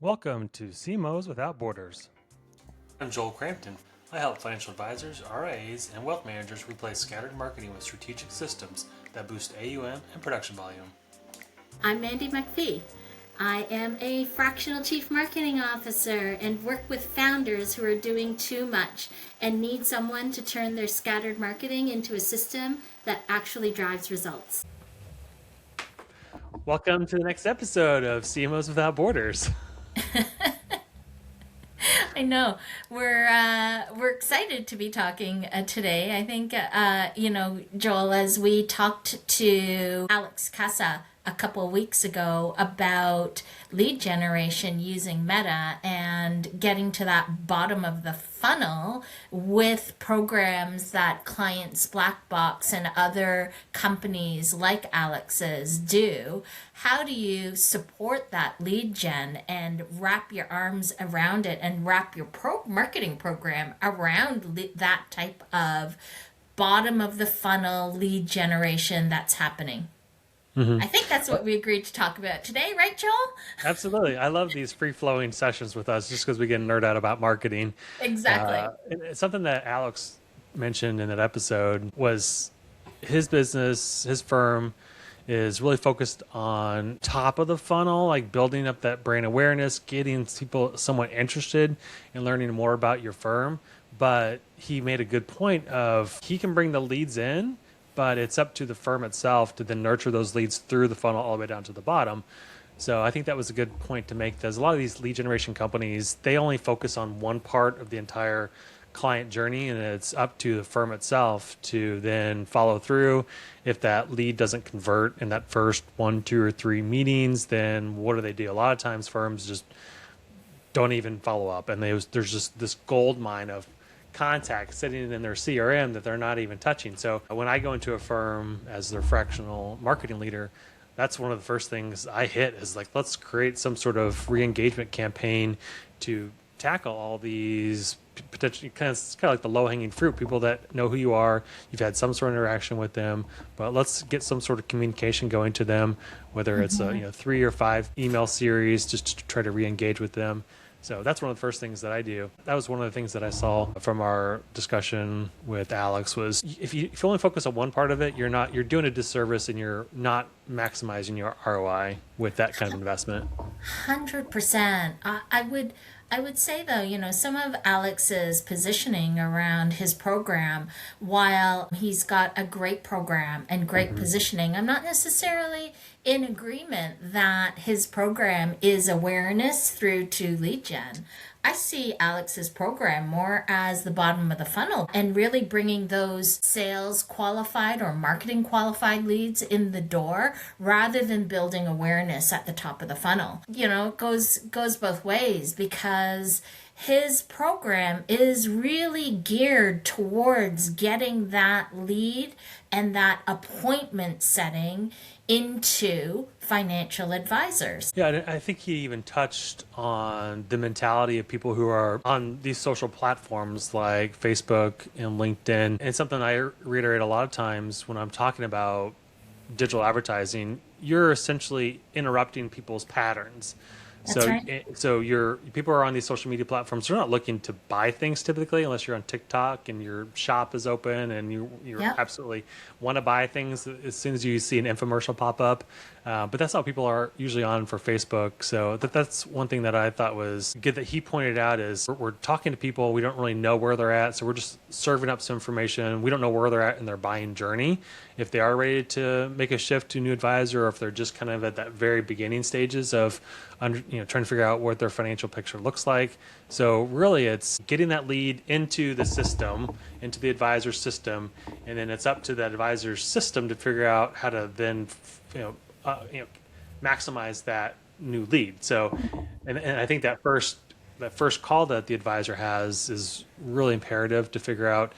Welcome to CMOs Without Borders. I'm Joel Crampton. I help financial advisors, RIAs, and wealth managers replace scattered marketing with strategic systems that boost AUM and production volume. I'm Mandy MacPhee. I am a fractional chief marketing officer and work with founders who are doing too much and need someone to turn their scattered marketing into a system that actually drives results. Welcome to the next episode of CMOs Without Borders. I know we're excited to be talking today. I think Joel, as we talked to Alex Casa a couple of weeks ago about lead generation using Meta and getting to that bottom of the funnel with programs that clients BlackBox and other companies like Alex's do. How do you support that lead gen and wrap your arms around it and wrap your marketing program around that type of bottom of the funnel lead generation that's happening? Mm-hmm. I think that's what we agreed to talk about today, right, Joel? Absolutely. I love these free-flowing sessions with us just because we get nerd out about marketing. Exactly. It's something that Alex mentioned in that episode was his business, his firm is really focused on top of the funnel, like building up that brand awareness, getting people somewhat interested in learning more about your firm. But he made a good point of he can bring the leads in, but it's up to the firm itself to then nurture those leads through the funnel all the way down to the bottom. So I think that was a good point to make, because a lot of these lead generation companies, they only focus on one part of the entire client journey, and it's up to the firm itself to then follow through. If that lead doesn't convert in that first 1, 2, or 3 meetings, then what do? A lot of times firms just don't even follow up, and there's just this gold mine of contacts sitting in their CRM that they're not even touching. So when I go into a firm as their fractional marketing leader, that's one of the first things I hit is like, let's create some sort of re-engagement campaign to tackle all these potentially it's kind of like the low-hanging fruit, people that know who you are, you've had some sort of interaction with them, but let's get some sort of communication going to them, whether it's a 3 or 5 email series just to try to re-engage with them. So that's one of the first things that I do. That was one of the things that I saw from our discussion with Alex was if you only focus on one part of it, you're doing a disservice and you're not maximizing your ROI with that kind of investment. 100%. I would say though, some of Alex's positioning around his program, while he's got a great program and great positioning, I'm not necessarily in agreement that his program is awareness through to lead gen. I see Alex's program more as the bottom of the funnel and really bringing those sales qualified or marketing qualified leads in the door rather than building awareness at the top of the funnel. It goes both ways, because his program is really geared towards getting that lead and that appointment setting into financial advisors. Yeah, I think he even touched on the mentality of people who are on these social platforms like Facebook and LinkedIn. And it's something I reiterate a lot of times when I'm talking about digital advertising. You're essentially interrupting people's patterns. That's right. So people are on these social media platforms. They're not looking to buy things typically, unless you're on TikTok and your shop is open and you absolutely want to buy things as soon as you see an infomercial pop up. But that's how people are usually on for Facebook. So that's one thing that I thought was good that he pointed out is we're talking to people. We don't really know where they're at. So we're just serving up some information. We don't know where they're at in their buying journey. If they are ready to make a shift to a new advisor, or if they're just kind of at that very beginning stages of trying to figure out what their financial picture looks like. So really it's getting that lead into the system, into the advisor system, and then it's up to that advisor's system to figure out how to then maximize that new lead. So and I think that first call that the advisor has is really imperative to figure out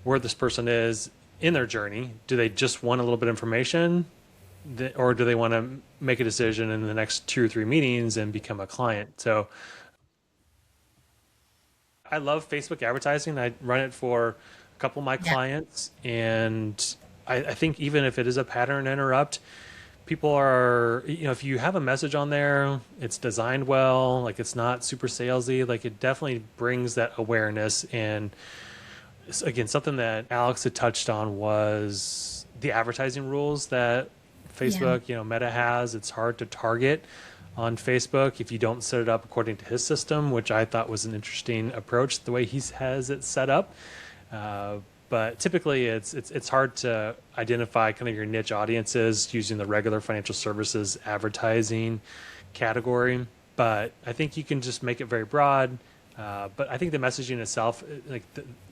where this person is in their journey. Do they just want a little bit of information, or do they want to make a decision in the next 2 or 3 meetings and become a client? So I love Facebook advertising. I run it for a couple of my clients, and I think even if it is a pattern interrupt, people are, if you have a message on there, it's designed well, like it's not super salesy, like it definitely brings that awareness. And again, something that Alex had touched on was the advertising rules that Yeah. Facebook, Meta has. It's hard to target on Facebook if you don't set it up according to his system, which I thought was an interesting approach, the way he has it set up. Uh, but typically, it's hard to identify kind of your niche audiences using the regular financial services advertising category. But I think you can just make it very broad. But I think the messaging itself,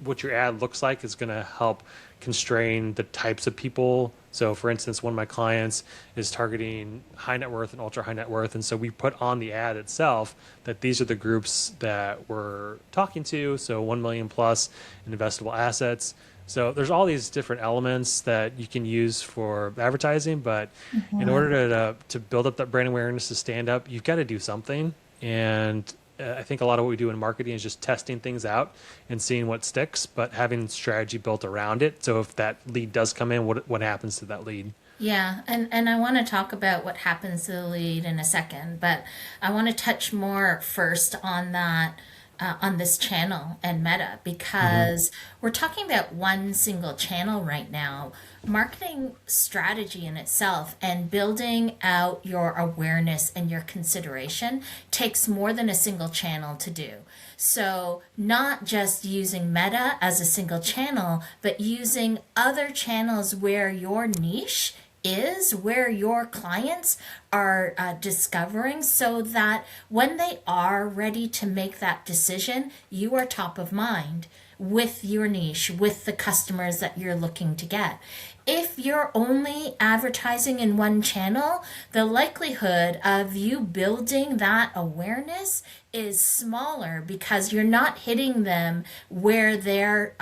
what your ad looks like, is going to help constrain the types of people. So, for instance, one of my clients is targeting high net worth and ultra high net worth. And so we put on the ad itself that these are the groups that we're talking to. So, 1 million plus in investable assets. So there's all these different elements that you can use for advertising. But in order to build up that brand awareness, to stand up, you've got to do something. And I think a lot of what we do in marketing is just testing things out and seeing what sticks, but having strategy built around it. So if that lead does come in, what happens to that lead? Yeah, and I want to talk about what happens to the lead in a second, but I want to touch more first on that, on this channel and Meta, Mm-hmm. because we're talking about one single channel right now. Marketing strategy in itself and building out your awareness and your consideration takes more than a single channel to do. So, not just using Meta as a single channel, but using other channels where your niche is, where your clients are discovering, so that when they are ready to make that decision, you are top of mind with your niche, with the customers that you're looking to get. If you're only advertising in one channel, the likelihood of you building that awareness is smaller because you're not hitting them where they're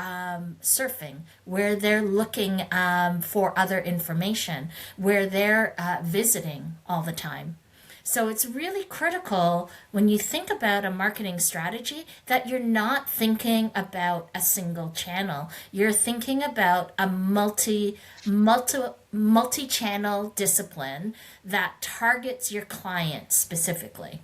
surfing, where they're looking for other information, where they're visiting all the time. So it's really critical when you think about a marketing strategy that you're not thinking about a single channel. You're thinking about a multi-channel discipline that targets your client specifically.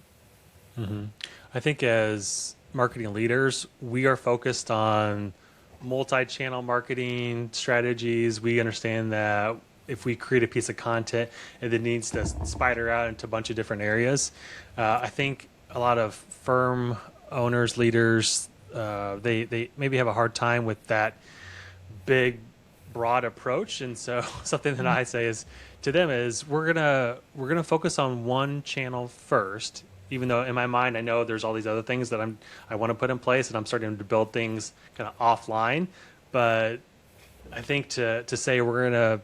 I think as marketing leaders, we are focused on multi-channel marketing strategies. We understand that if we create a piece of content, it needs to spider out into a bunch of different areas. I think a lot of firm owners, leaders, they maybe have a hard time with that big, broad approach. And so something that I say is to them is we're gonna focus on one channel first. Even though in my mind I know there's all these other things that I want to put in place, and I'm starting to build things kind of offline. But I think to say we're gonna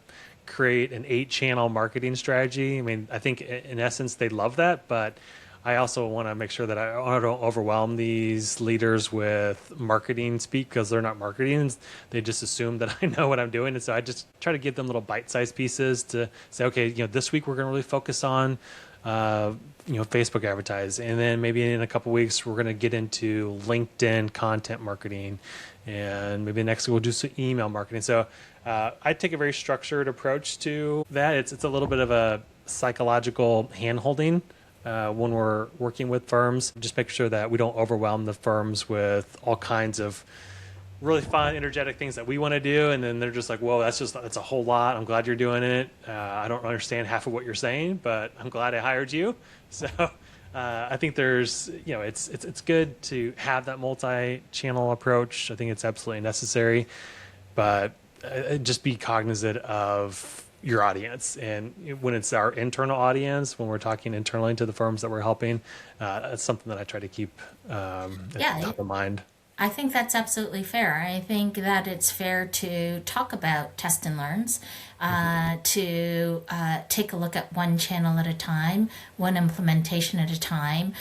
create an 8-channel marketing strategy. I mean, I think in essence they love that, but I also want to make sure that I don't overwhelm these leaders with marketing speak, because they're not marketing. They just assume that I know what I'm doing. And so I just try to give them little bite-sized pieces to say, okay, this week we're going to really focus on, Facebook advertise. And then maybe in a couple weeks, we're going to get into LinkedIn content marketing. And maybe next week we'll do some email marketing. So I take a very structured approach to that. It's a little bit of a psychological hand-holding when we're working with firms. Just make sure that we don't overwhelm the firms with all kinds of really fun, energetic things that we want to do, and then they're just like, "Whoa, that's a whole lot. I'm glad you're doing it. I don't understand half of what you're saying, but I'm glad I hired you." So I think there's, it's good to have that multi-channel approach. I think it's absolutely necessary, but just be cognizant of your audience. And when it's our internal audience, when we're talking internally to the firms that we're helping, that's something that I try to keep at Yeah, top of mind. I think that's absolutely fair. I think that it's fair to talk about test and learns, to take a look at one channel at a time, one implementation at a time.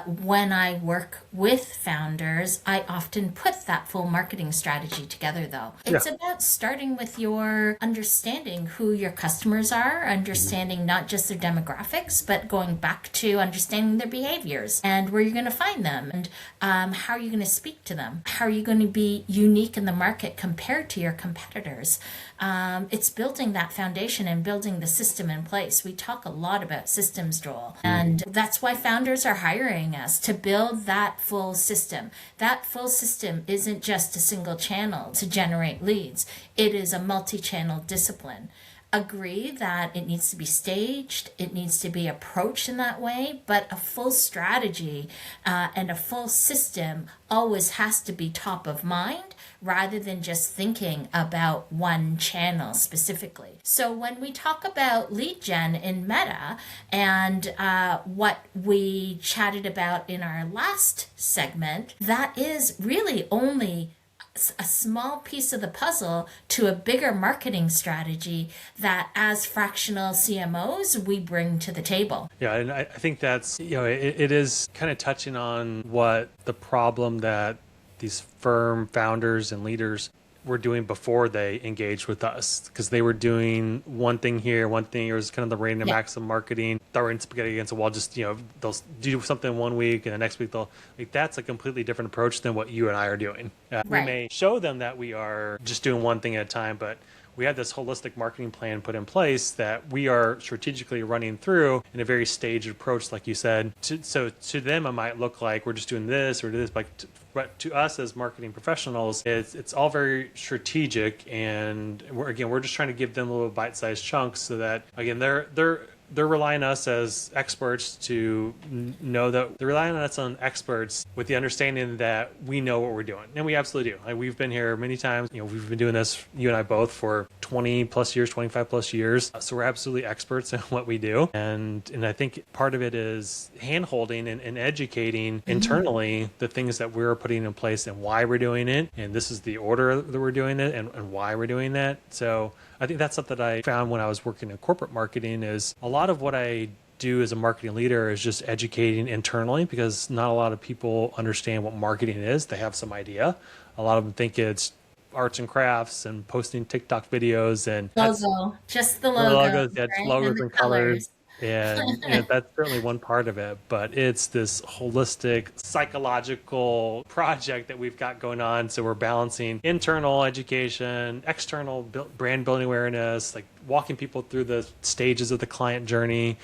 When I work with founders, I often put that full marketing strategy together, though. Yeah. It's about starting with your understanding who your customers are, understanding not just their demographics, but going back to understanding their behaviors and where you're going to find them, and how are you going to speak to them? How are you going to be unique in the market compared to your competitors? It's built building that foundation and building the system in place. We talk a lot about systems, Joel, and that's why founders are hiring us to build that full system. That full system isn't just a single channel to generate leads. It is a multi-channel discipline. Agree that it needs to be staged, it needs to be approached in that way, but a full strategy and a full system always has to be top of mind rather than just thinking about one channel specifically. So when we talk about lead gen in Meta and what we chatted about in our last segment, that is really only a small piece of the puzzle to a bigger marketing strategy that as fractional CMOs we bring to the table. Yeah, and I think that's, it is kind of touching on what the problem that these firm founders and leaders were doing before they engaged with us, because they were doing one thing here, one thing. It was kind of the random acts of marketing, throwing spaghetti against the wall. Just they'll do something one week and the next week they'll that's a completely different approach than what you and I are doing. We may show them that we are just doing one thing at a time, but we have this holistic marketing plan put in place that we are strategically running through in a very staged approach, like you said. So to them, it might look like we're just doing this or this, but to us as marketing professionals, it's all very strategic, and we're just trying to give them little bite-sized chunks so that again they're relying on us as experts to know that they're relying on us on experts with the understanding that we know what we're doing. And we absolutely do. Like, we've been here many times. We've been doing this, you and I both, for 20 plus years, 25 plus years. So we're absolutely experts in what we do. And I think part of it is hand-holding and educating internally the things that we're putting in place and why we're doing it. And this is the order that we're doing it and why we're doing that. So I think that's something that I found when I was working in corporate marketing, is a lot of what I do as a marketing leader is just educating internally, because not a lot of people understand what marketing is. They have some idea. A lot of them think it's arts and crafts and posting TikTok videos and logo, just the logos, right? Logos and colors. And that's certainly one part of it, but it's this holistic psychological project that we've got going on. So we're balancing internal education, external brand building awareness, like walking people through the stages of the client journey.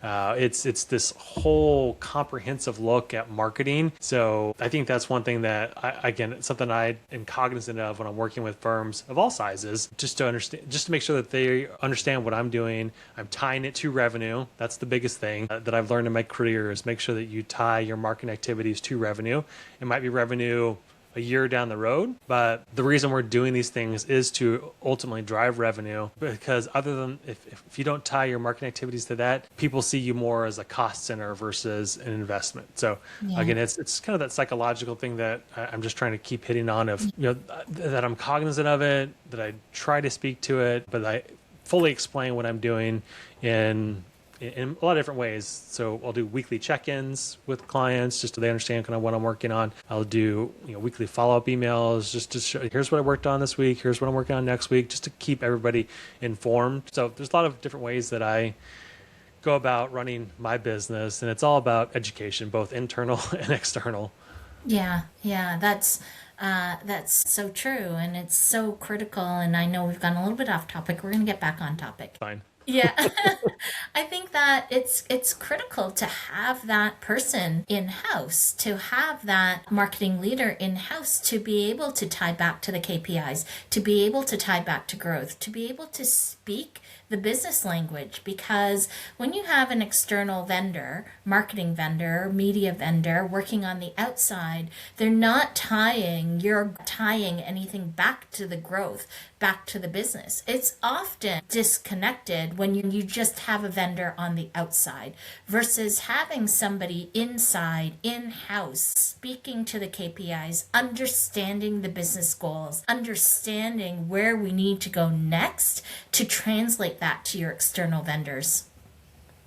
It's this whole comprehensive look at marketing. So I think that's one thing that it's something I am cognizant of when I'm working with firms of all sizes, just to understand, just to make sure that they understand what I'm doing. I'm tying it to revenue. That's the biggest thing that I've learned in my career, is make sure that you tie your marketing activities to revenue. It might be revenue a year down the road, but the reason we're doing these things is to ultimately drive revenue, because other than if you don't tie your marketing activities to that, people see you more as a cost center versus an investment. So again, it's kind of that psychological thing that I'm just trying to keep hitting on, of that I'm cognizant of it, that I try to speak to it, but I fully explain what I'm doing in a lot of different ways. So I'll do weekly check-ins with clients just so they understand kind of what I'm working on. I'll do weekly follow-up emails just to show, here's what I worked on this week, here's what I'm working on next week, just to keep everybody informed. So there's a lot of different ways that I go about running my business, and it's all about education, both internal and external. Yeah, that's so true, and it's so critical. And I know we've gone a little bit off topic. We're going to get back on topic. Fine. Yeah. I think that it's critical to have that person in-house, to have that marketing leader in-house, to be able to tie back to the KPIs, to be able to tie back to growth, to be able to speak the business language. Because when you have an external vendor, marketing vendor, media vendor working on the outside, they're not tying anything back to the growth, back to the business. It's often disconnected when you just have a vendor on the outside versus having somebody inside, in-house, speaking to the KPIs, understanding the business goals, understanding where we need to go next to translate that to your external vendors.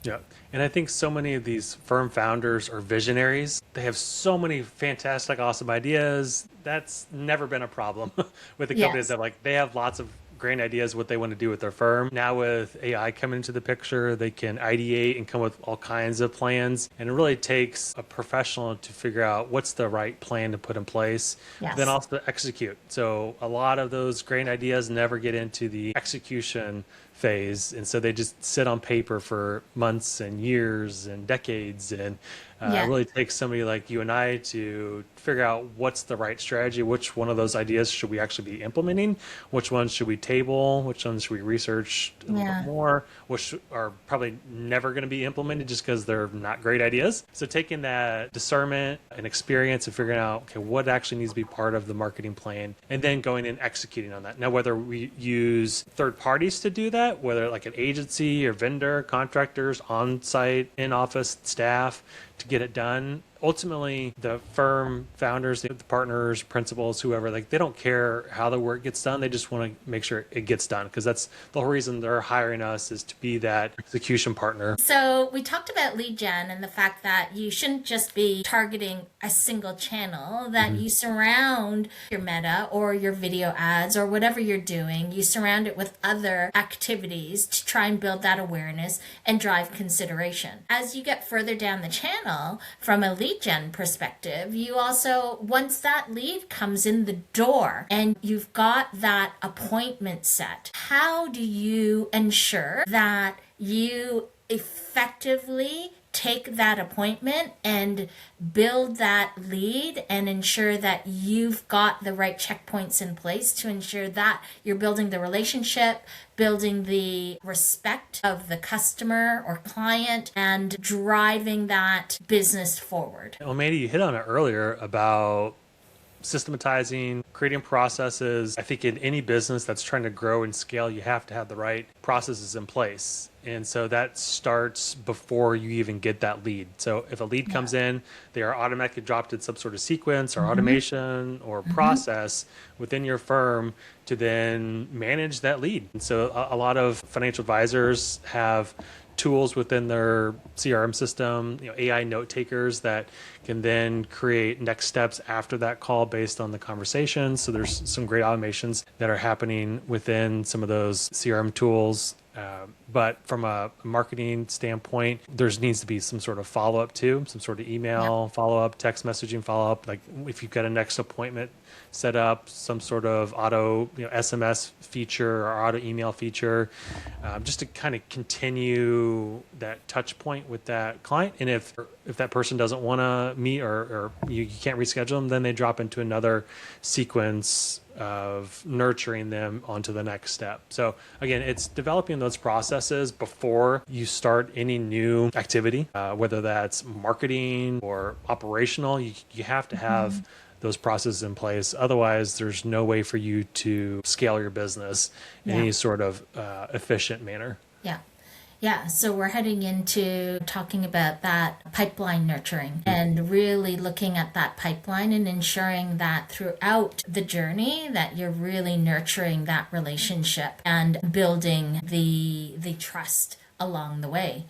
Yeah. And I think so many of these firm founders are visionaries. They have so many fantastic, awesome ideas. That's never been a problem with the companies that they have lots of great ideas what they want to do with their firm. Now with AI coming into the picture, they can ideate and come with all kinds of plans. And it really takes a professional to figure out what's the right plan to put in place, Yes. then also execute. So a lot of those great ideas never get into the execution phase, and so they just sit on paper for months and years and decades, and Yeah. it really takes somebody like you and I to figure out what's the right strategy, which one of those ideas should we actually be implementing, which ones should we table, which ones should we research a little Yeah. bit more, which are probably never going to be implemented just because they're not great ideas. So taking that discernment and experience and figuring out, okay, what actually needs to be part of the marketing plan, and then going and executing on that. Now, whether we use third parties to do that, whether like an agency or vendor, contractors, on-site, in-office staff to get it done, ultimately the firm founders, the partners, principals, whoever, like they don't care how the work gets done. They just want to make sure it gets done, because that's the whole reason they're hiring us, is to be that execution partner. So we talked about lead gen and the fact that you shouldn't just be targeting a single channel, that you surround your meta or your video ads or whatever you're doing, you surround it with other activities to try and build that awareness and drive consideration. As you get further down the channel from a lead gen perspective, you also, once that lead comes in the door and you've got that appointment set, how do you ensure that you effectively take that appointment and build that lead and ensure that you've got the right checkpoints in place to ensure that you're building the relationship, building the respect of the customer or client, and driving that business forward? Well, Mandy, you hit on it earlier about systematizing, creating processes. I think in any business that's trying to grow and scale, you have to have the right processes in place. And so that starts before you even get that lead. So if a lead comes in, they are automatically dropped in some sort of sequence or automation or process within your firm to then manage that lead. And so a lot of financial advisors have tools within their CRM system, AI note takers that can then create next steps after that call based on the conversation. So there's some great automations that are happening within some of those CRM tools. But from a marketing standpoint, there needs to be some sort of follow-up too, some sort of email follow-up, text messaging follow-up. Like if you've got a next appointment set up, some sort of auto SMS feature or auto email feature, just to kind of continue that touch point with that client. And if that person doesn't want to meet or you can't reschedule them, then they drop into another sequence of nurturing them onto the next step. So again, it's developing those processes before you start any new activity, whether that's marketing or operational. You have to have those processes in place. Otherwise, there's no way for you to scale your business in any sort of efficient manner. Yeah. Yeah, so we're heading into talking about that pipeline nurturing and really looking at that pipeline and ensuring that throughout the journey that you're really nurturing that relationship and building the trust along the way.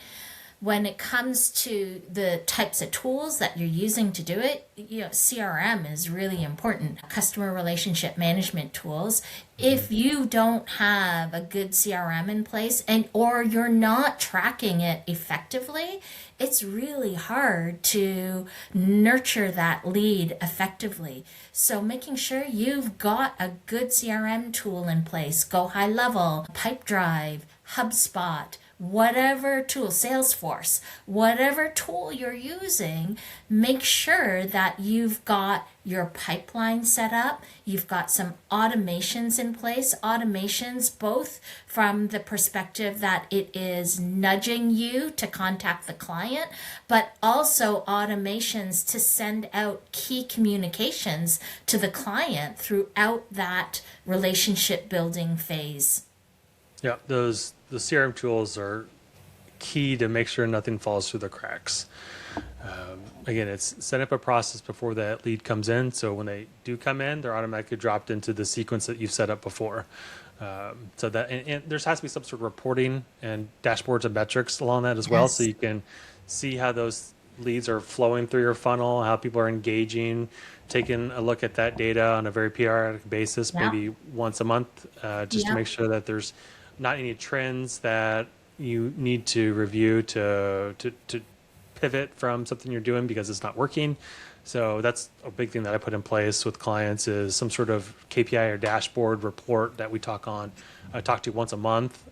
When it comes to the types of tools that you're using to do it, CRM is really important. Customer relationship management tools. If you don't have a good CRM in place or you're not tracking it effectively, it's really hard to nurture that lead effectively. So making sure you've got a good CRM tool in place, Go High Level, Pipedrive, HubSpot, whatever tool, Salesforce, whatever tool you're using, make sure that you've got your pipeline set up, you've got some automations in place, automations both from the perspective that it is nudging you to contact the client, but also automations to send out key communications to the client throughout that relationship building phase. Yeah, the CRM tools are key to make sure nothing falls through the cracks. Again, it's set up a process before that lead comes in. So when they do come in, they're automatically dropped into the sequence that you've set up before. So that and there has to be some sort of reporting and dashboards and metrics along that as well. Yes. So you can see how those leads are flowing through your funnel, how people are engaging, taking a look at that data on a very periodic basis, Yeah. maybe once a month, just to Yeah. make sure that there's not any trends that you need to review to pivot from something you're doing because it's not working. So that's a big thing that I put in place with clients is some sort of KPI or dashboard report that we talk to once a month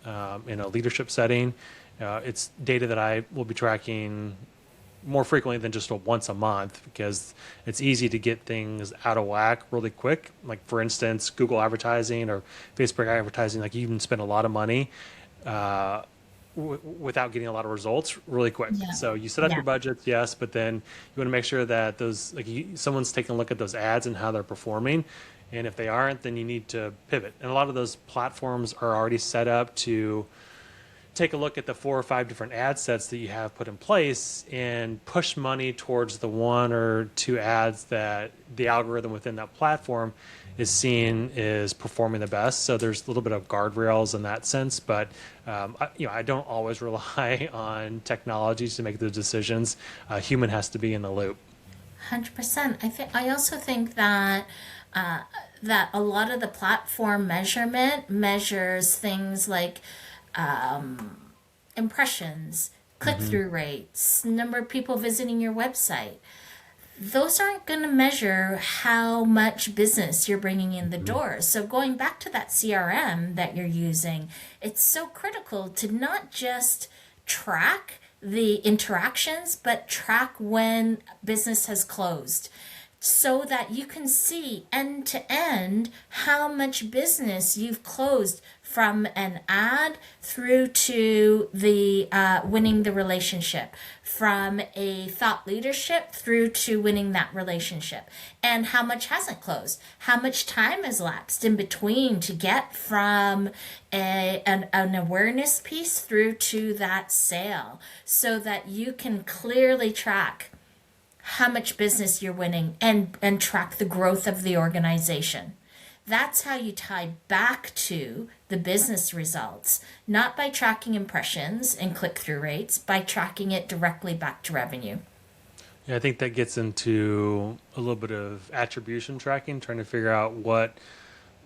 in a leadership setting. It's data that I will be tracking more frequently than just once a month because it's easy to get things out of whack really quick. Like for instance, Google advertising or Facebook advertising, like you can spend a lot of money uh, without getting a lot of results really quick. Yeah. So you set up Yeah. your budgets, yes, but then you want to make sure that those someone's taking a look at those ads and how they're performing. And if they aren't, then you need to pivot. And a lot of those platforms are already set up to take a look at the 4 or 5 different ad sets that you have put in place and push money towards the 1 or 2 ads that the algorithm within that platform is seeing is performing the best. So there's a little bit of guardrails in that sense, but I don't always rely on technologies to make those decisions. A human has to be in the loop. 100%. I also think that that a lot of the platform measurement measures things like impressions, click through rates, number of people visiting your website. Those aren't going to measure how much business you're bringing in the door. So going back to that CRM that you're using, it's so critical to not just track the interactions, but track when business has closed so that you can see end to end how much business you've closed from an ad through to the winning the relationship, from a thought leadership through to winning that relationship, and how much hasn't closed, how much time has lapsed in between to get from an awareness piece through to that sale, so that you can clearly track how much business you're winning and track the growth of the organization. That's how you tie back to the business results, not by tracking impressions and click-through rates, by tracking it directly back to revenue. Yeah, I think that gets into a little bit of attribution tracking, trying to figure out what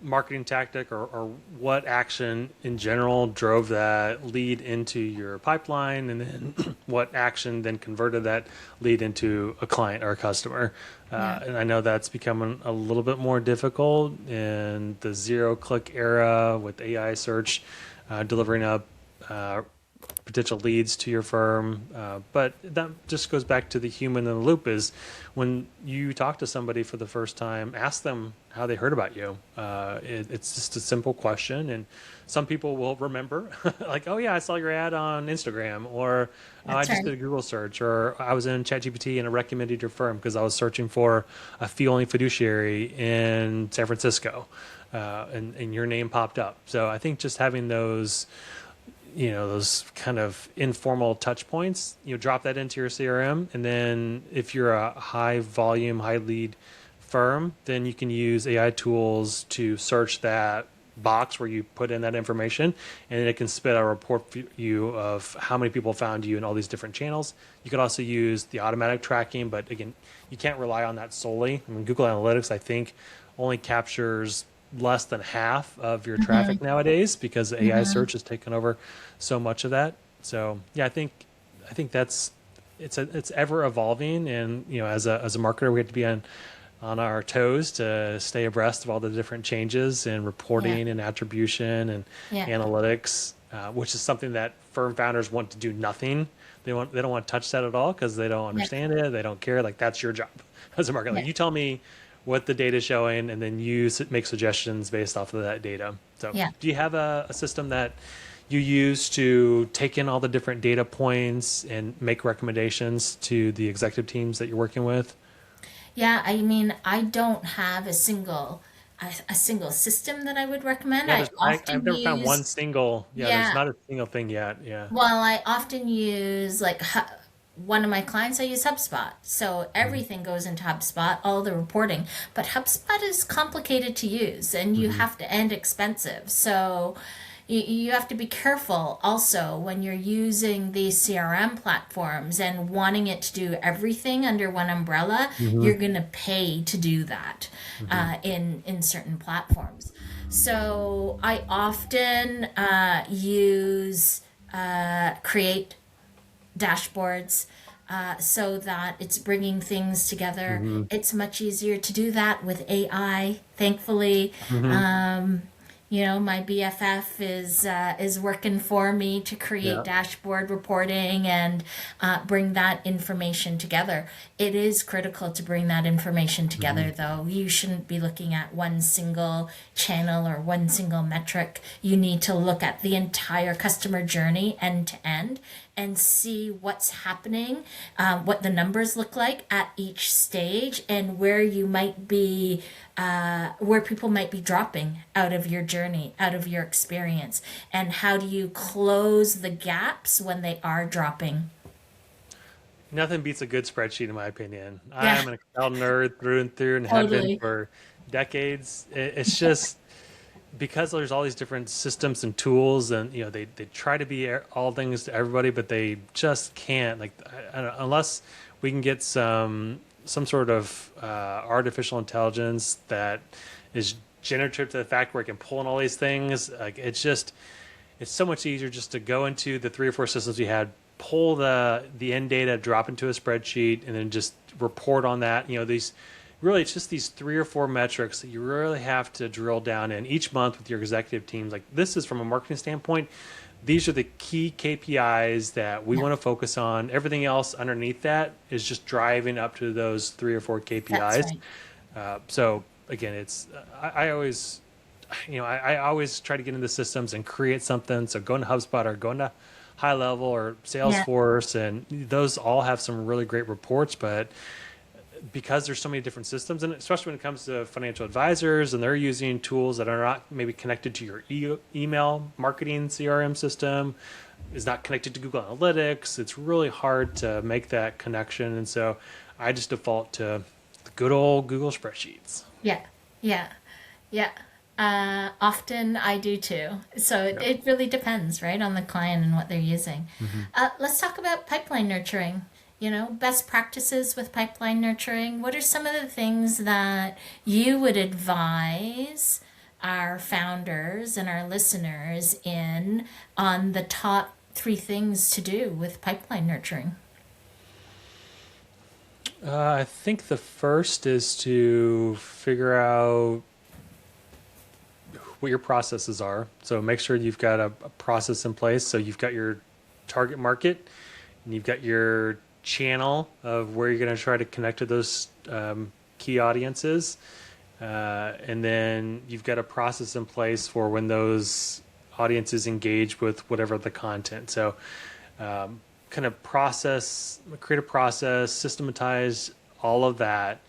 marketing tactic or what action in general drove that lead into your pipeline, and then what action then converted that lead into a client or a customer. And I know that's becoming a little bit more difficult in the zero-click era with AI search, delivering up potential leads to your firm. But that just goes back to the human in the loop is when you talk to somebody for the first time, ask them how they heard about you. It's just a simple question. And some people will remember like, oh yeah, I saw your ad on Instagram, or oh, I just did a Google search, or I was in ChatGPT and it recommended your firm because I was searching for a fee-only fiduciary in San Francisco. And your name popped up. So I think just having those kind of informal touch points, drop that into your CRM. And then if you're a high volume, high lead firm, then you can use AI tools to search that box where you put in that information, and then it can spit out a report for you of how many people found you in all these different channels. You could also use the automatic tracking, but again, you can't rely on that solely. I mean, Google Analytics, I think, only captures less than half of your traffic nowadays because AI search has taken over so much of that. So yeah, I think that's it's ever evolving, and as a marketer, we have to be on our toes to stay abreast of all the different changes in reporting and attribution and analytics, which is something that firm founders want to do nothing. They don't want to touch that at all because they don't understand it. They don't care. Like, that's your job as a marketer. Like, you tell me what the data is showing, and then you make suggestions based off of that data. So do you have a system that you use to take in all the different data points and make recommendations to the executive teams that you're working with? Yeah, I mean, I don't have a single system that I would recommend. Yeah, I've never found use, one single. There's not a single thing yet. Yeah. Well, I often use one of my clients, I use HubSpot. So everything goes into HubSpot, all the reporting. But HubSpot is complicated to use and you have to, and expensive. So, you have to be careful also when you're using these CRM platforms and wanting it to do everything under one umbrella. Mm-hmm. You're going to pay to do that Mm-hmm. in certain platforms. So I often use create dashboards so that it's bringing things together. Mm-hmm. It's much easier to do that with AI, thankfully. Mm-hmm. You know, my BFF is working for me to create Yeah. dashboard reporting and bring that information together. It is critical to bring that information Mm-hmm. together, though. You shouldn't be looking at one single channel or one single metric. You need to look at the entire customer journey end to end and see what's happening, what the numbers look like at each stage, and where you might be, where people might be dropping out of your journey, out of your experience, and how do you close the gaps when they are dropping. Nothing beats a good spreadsheet, in my opinion. Yeah, I'm an Excel nerd through and through, and have been totally. for decades. It's just because there's all these different systems and tools, and they try to be all things to everybody, but they just can't. Like, I don't know, unless we can get some sort of artificial intelligence that is generative to the fact where it can pull in all these things. Like, it's so much easier just to go into the 3 or 4 systems we had, pull the end data, drop into a spreadsheet, and then just report on that. These really, it's just these 3 or 4 metrics that you really have to drill down in each month with your executive teams. Like, this is from a marketing standpoint. These are the key KPIs that we Yeah, want to focus on. Everything else underneath that is just driving up to those 3 or 4 that's KPIs. right. So again, it's I always, I always try to get into systems and create something. So going to HubSpot or going to High Level or Yeah. Salesforce, and those all have some really great reports. But because there's so many different systems, and especially when it comes to financial advisors, and they're using tools that are not maybe connected to your email marketing CRM system, is not connected to Google Analytics, it's really hard to make that connection. And so I just default to the good old Google spreadsheets. Yeah. Yeah. Yeah. Often I do too. So Yep. it really depends, right, on the client and what they're using. Mm-hmm. Let's talk about pipeline nurturing. You know, best practices with pipeline nurturing. What are some of the things that you would advise our founders and our listeners in on the top 3 things to do with pipeline nurturing? I think the first is to figure out what your processes are. So make sure you've got a process in place. So you've got your target market, and you've got your channel of where you're going to try to connect to those key audiences. And then you've got a process in place for when those audiences engage with whatever the content. So kind of create a process, systematize all of that.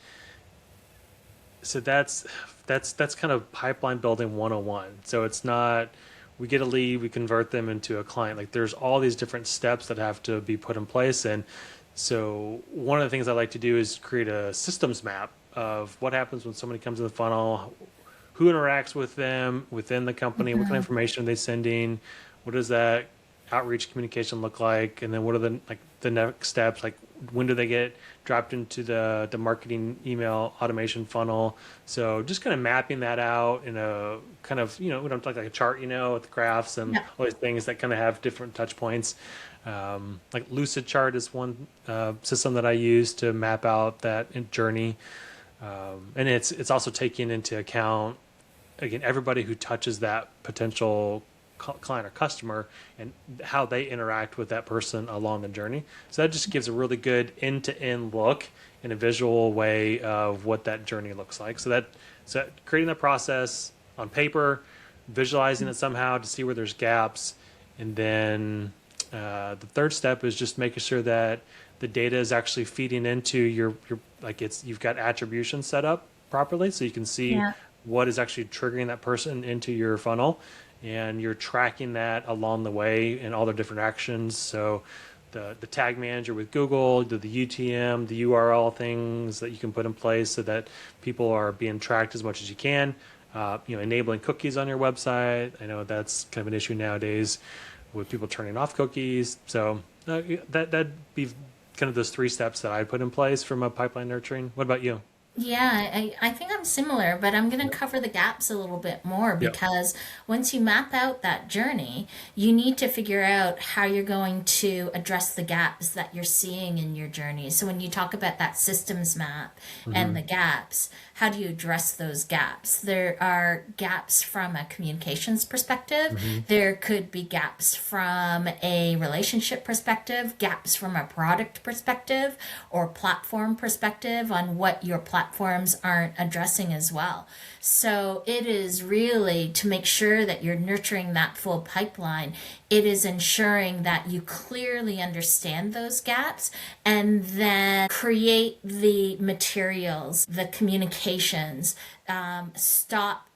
So that's kind of pipeline building 101. So it's not, we get a lead, we convert them into a client. Like, there's all these different steps that have to be put in place. And so one of the things I like to do is create a systems map of what happens when somebody comes in the funnel, who interacts with them within the company, what kind of information are they sending, what does that outreach communication look like, and then what are the next steps, like when do they get dropped into the marketing email automation funnel. So just kind of mapping that out in a kind of, we don't like a chart, with the graphs and Yeah. all these things that kind of have different touch points. Like Lucid Chart is one system that I use to map out that journey. And it's also taking into account, again, everybody who touches that potential client or customer and how they interact with that person along the journey. So that just gives a really good end-to-end look in a visual way of what that journey looks like. So creating the process on paper, visualizing it somehow to see where there's gaps, and then the third step is just making sure that the data is actually feeding into your you've got attribution set up properly, so you can see Yeah. what is actually triggering that person into your funnel, and you're tracking that along the way in all their different actions. So the tag manager with Google, the UTM, the URL things that you can put in place so that people are being tracked as much as you can. enabling cookies on your website. I know that's kind of an issue nowadays with people turning off cookies. So that'd be kind of those 3 steps that I put in place from a pipeline nurturing. What about you? Yeah, I think I'm similar, but I'm going to cover the gaps a little bit more Yep. because once you map out that journey, you need to figure out how you're going to address the gaps that you're seeing in your journey. So when you talk about that systems map and Hmm. the gaps, how do you address those gaps? There are gaps from a communications perspective. Hmm. There could be gaps from a relationship perspective, gaps from a product perspective or platform perspective on what your platforms aren't addressing as well. So it is really to make sure that you're nurturing that full pipeline. It is ensuring that you clearly understand those gaps and then create the materials, the communications, stop,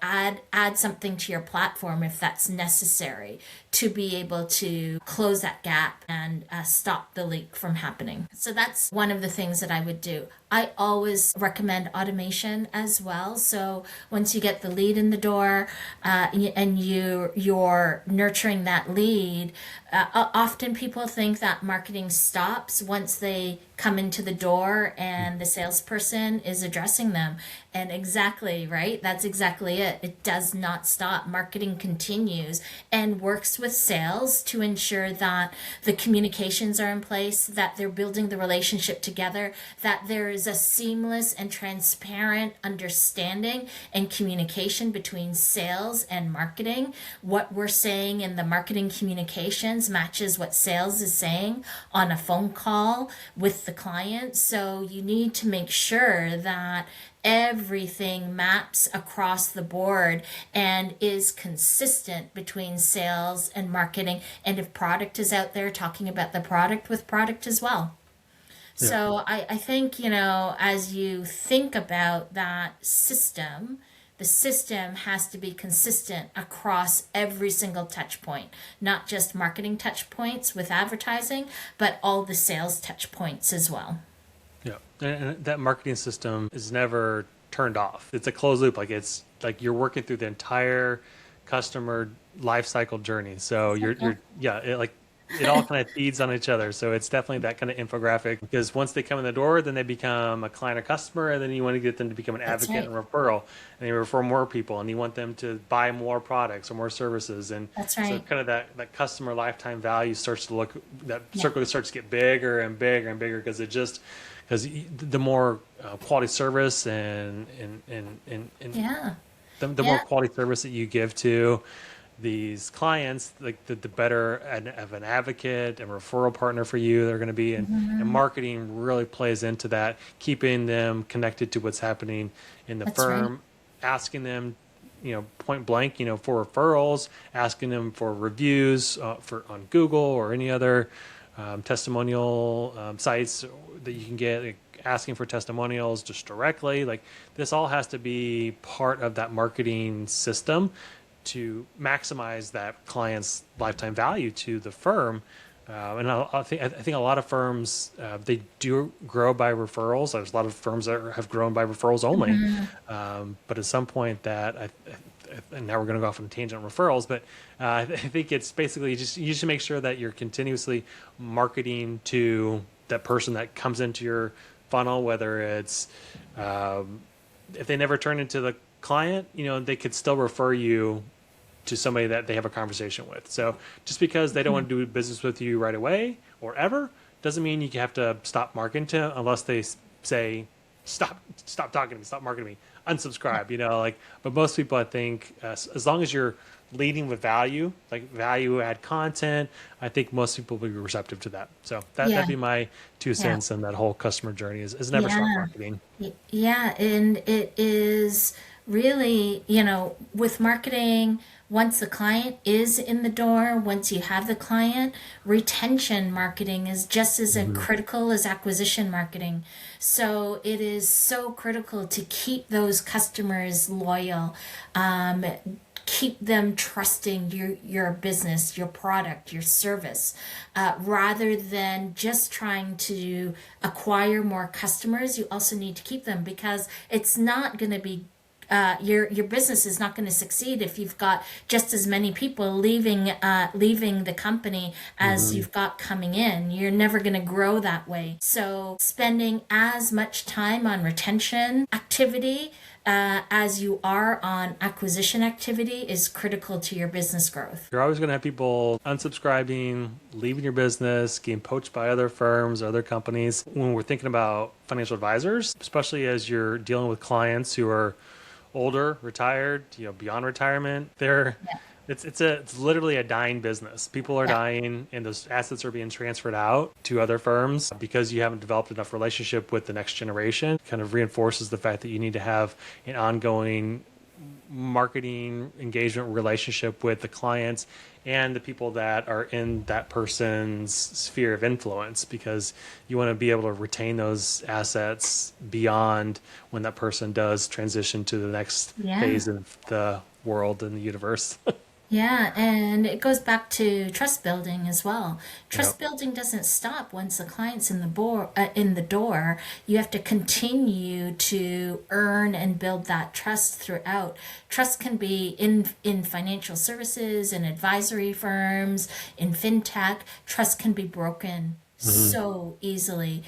add something to your platform if that's necessary to be able to close that gap and stop the leak from happening. So that's one of the things that I would do. I always recommend automation as well. So once you get the lead in the door and you're nurturing that lead, often people think that marketing stops once they come into the door and the salesperson is addressing them. And exactly, right? That's exactly it. It does not stop. Marketing continues and works with sales to ensure that the communications are in place, that they're building the relationship together, that there is a seamless and transparent understanding and communication between sales and marketing. What we're saying in the marketing communications matches what sales is saying on a phone call with the client. So you need to make sure that everything maps across the board and is consistent between sales and marketing. And if product is out there, talking about the product with product as well. Yeah. So I think, as you think about that system, the system has to be consistent across every single touch point, not just marketing touch points with advertising, but all the sales touch points as well. Yeah. And that marketing system is never turned off. It's a closed loop. Like it's like you're working through the entire customer life cycle journey. So you're yeah, it all kind of feeds on each other. So it's definitely that kind of infographic because once they come in the door, then they become a client or customer, and then you want to get them to become an That's advocate right. and referral, and you refer more people, and you want them to buy more products or more services, and That's so right. kind of that customer lifetime value starts to look that Yeah. circle starts to get bigger and bigger and bigger because the more quality service and Yeah. the more Yeah. quality service that you give to these clients, like the better of an advocate and referral partner for you they're going to be. And marketing really plays into that, keeping them connected to what's happening in the That's right. firm, asking them, point blank, for referrals, asking them for reviews for on Google or any other testimonial sites that you can get, like, asking for testimonials just directly. Like this all has to be part of that marketing system to maximize that client's lifetime value to the firm. I think a lot of firms they do grow by referrals. There's a lot of firms that have grown by referrals only, but at some point and now we're going to go off on a tangent on referrals, but I think it's basically just you should make sure that you're continuously marketing to that person that comes into your funnel, whether it's if they never turn into the client, they could still refer you to somebody that they have a conversation with. So just because they don't want to do business with you right away or ever doesn't mean you have to stop marketing to unless they say stop talking to me, stop marketing to me, unsubscribe. But most people, I think, as long as you're leading with value, like value add content, I think most people will be receptive to that. So that'd Yeah. be my two Yeah. cents on that whole customer journey is never stop Yeah. marketing. Yeah, and it is really, with marketing, once the client is in the door, once you have the client, retention marketing is just as Hmm. critical as acquisition marketing. So it is so critical to keep those customers loyal. Keep them trusting your business, your product, your service, rather than just trying to acquire more customers. You also need to keep them because it's not going to be your business is not going to succeed if you've got just as many people leaving the company as you've got coming in. You're never going to grow that way. So spending as much time on retention activity as you are on acquisition activity is critical to your business growth. You're always going to have people unsubscribing, leaving your business, getting poached by other firms, other companies. When we're thinking about financial advisors, especially as you're dealing with clients who are older, retired, beyond retirement, it's literally a dying business. People are dying, and those assets are being transferred out to other firms because you haven't developed enough relationship with the next generation. Kind of reinforces the fact that you need to have an ongoing marketing engagement relationship with the clients and the people that are in that person's sphere of influence, because you want to be able to retain those assets beyond when that person does transition to the next phase of the world and the universe. Yeah, and it goes back to trust building as well. Trust building doesn't stop once the client's in the door. You have to continue to earn and build that trust throughout. Trust can be in financial services, in advisory firms, in fintech. Trust can be broken so easily.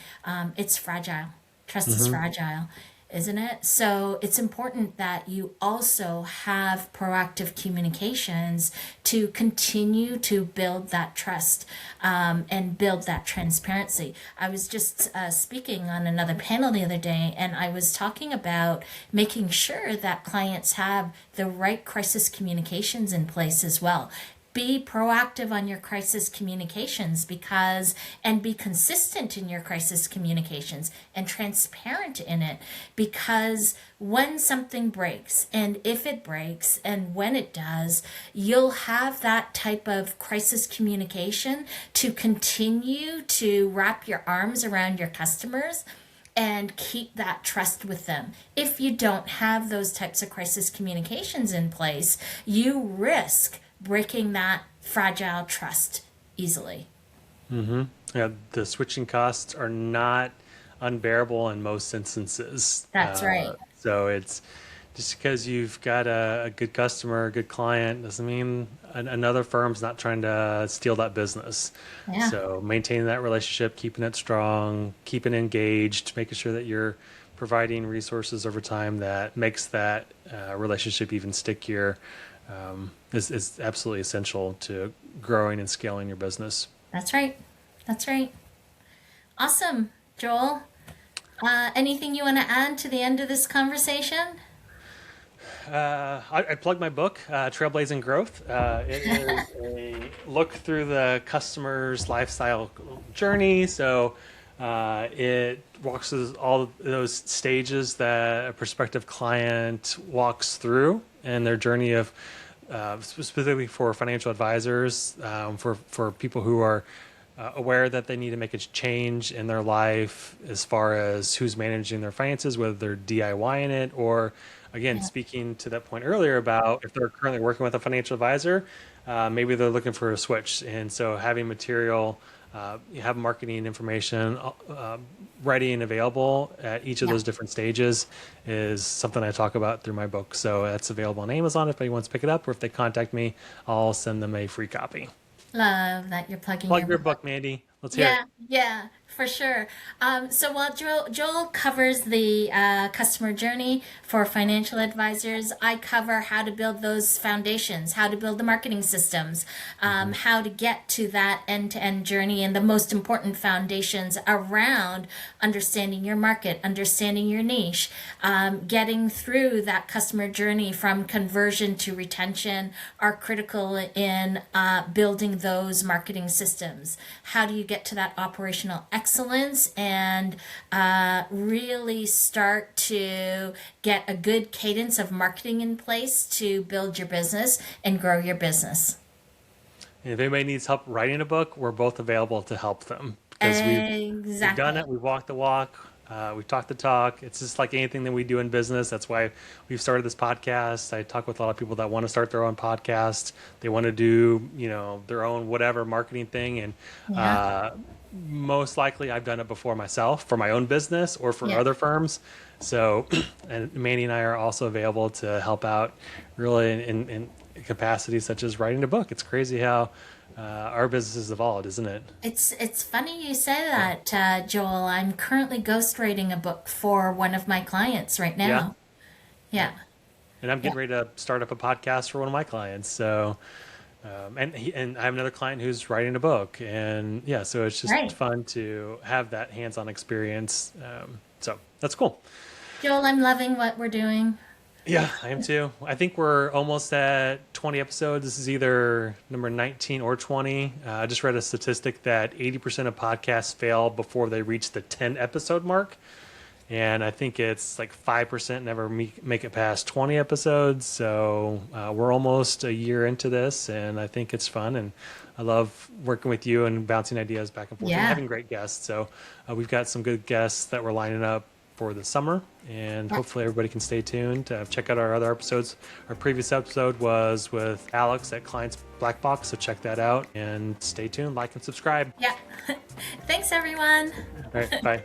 It's fragile. Trust is fragile, isn't it? So it's important that you also have proactive communications to continue to build that trust and build that transparency. I was just speaking on another panel the other day, and I was talking about making sure that clients have the right crisis communications in place as well. Be proactive on your crisis communications and be consistent in your crisis communications and transparent in it, because when something breaks, and if it breaks and when it does, you'll have that type of crisis communication to continue to wrap your arms around your customers and keep that trust with them. If you don't have those types of crisis communications in place, you risk breaking that fragile trust easily. Yeah, the switching costs are not unbearable in most instances. That's right. So it's just because you've got a good customer, a good client, doesn't mean another firm's not trying to steal that business. Yeah. So maintaining that relationship, keeping it strong, keeping engaged, making sure that you're providing resources over time that makes that relationship even stickier is absolutely essential to growing and scaling your business. That's right. That's right. Awesome, Joel. Anything you want to add to the end of this conversation? I plug my book, Trailblazing Growth. It is a look through the customer's lifestyle journey. So it walks through all those stages that a prospective client walks through in their journey of specifically for financial advisors, for people who are aware that they need to make a change in their life as far as who's managing their finances, whether they're DIYing it or, again, speaking to that point earlier about if they're currently working with a financial advisor, maybe they're looking for a switch. And so having material, you have marketing information ready and available at each of those different stages is something I talk about through my book. So that's available on Amazon if anybody wants to pick it up, or if they contact me, I'll send them a free copy. Love that you're plugging Plug your book, Mandy. Let's hear it. Yeah, for sure. So while Joel covers the customer journey for financial advisors, I cover how to build those foundations, how to build the marketing systems, how to get to that end-to-end journey, and the most important foundations around understanding your market, understanding your niche, getting through that customer journey from conversion to retention are critical in building those marketing systems. How do you get to that operational excellence and really start to get a good cadence of marketing in place to build your business and grow your business? And if anybody needs help writing a book, we're both available to help them, because we've done it. We've walked the walk. We've talked the talk. It's just like anything that we do in business. That's why we've started this podcast. I talk with a lot of people that want to start their own podcast. They want to do, their own whatever marketing thing. And most likely I've done it before myself for my own business or for Yeah. other firms. So, and Mandy and I are also available to help out really in capacities such as writing a book. It's crazy how our business has evolved, isn't it? It's funny you say that, Joel. I'm currently ghostwriting a book for one of my clients right Yeah. now. Yeah. And I'm getting ready to start up a podcast for one of my clients. So, and I have another client who's writing a book, and yeah, so it's just Right. fun to have that hands-on experience. So that's cool. Joel, I'm loving what we're doing. Yeah, I am too. I think we're almost at 20 episodes. This is either number 19 or 20. I just read a statistic that 80% of podcasts fail before they reach the 10 episode mark. And I think it's like 5% never make it past 20 episodes. So we're almost a year into this, and I think it's fun. And I love working with you and bouncing ideas back and forth and Yeah. having great guests. So we've got some good guests that we're lining up for the summer, and hopefully everybody can stay tuned. Check out our other episodes. Our previous episode was with Alex at Clients BlackBox, so check that out and stay tuned, like and subscribe. Yeah. Thanks, everyone. All right, bye.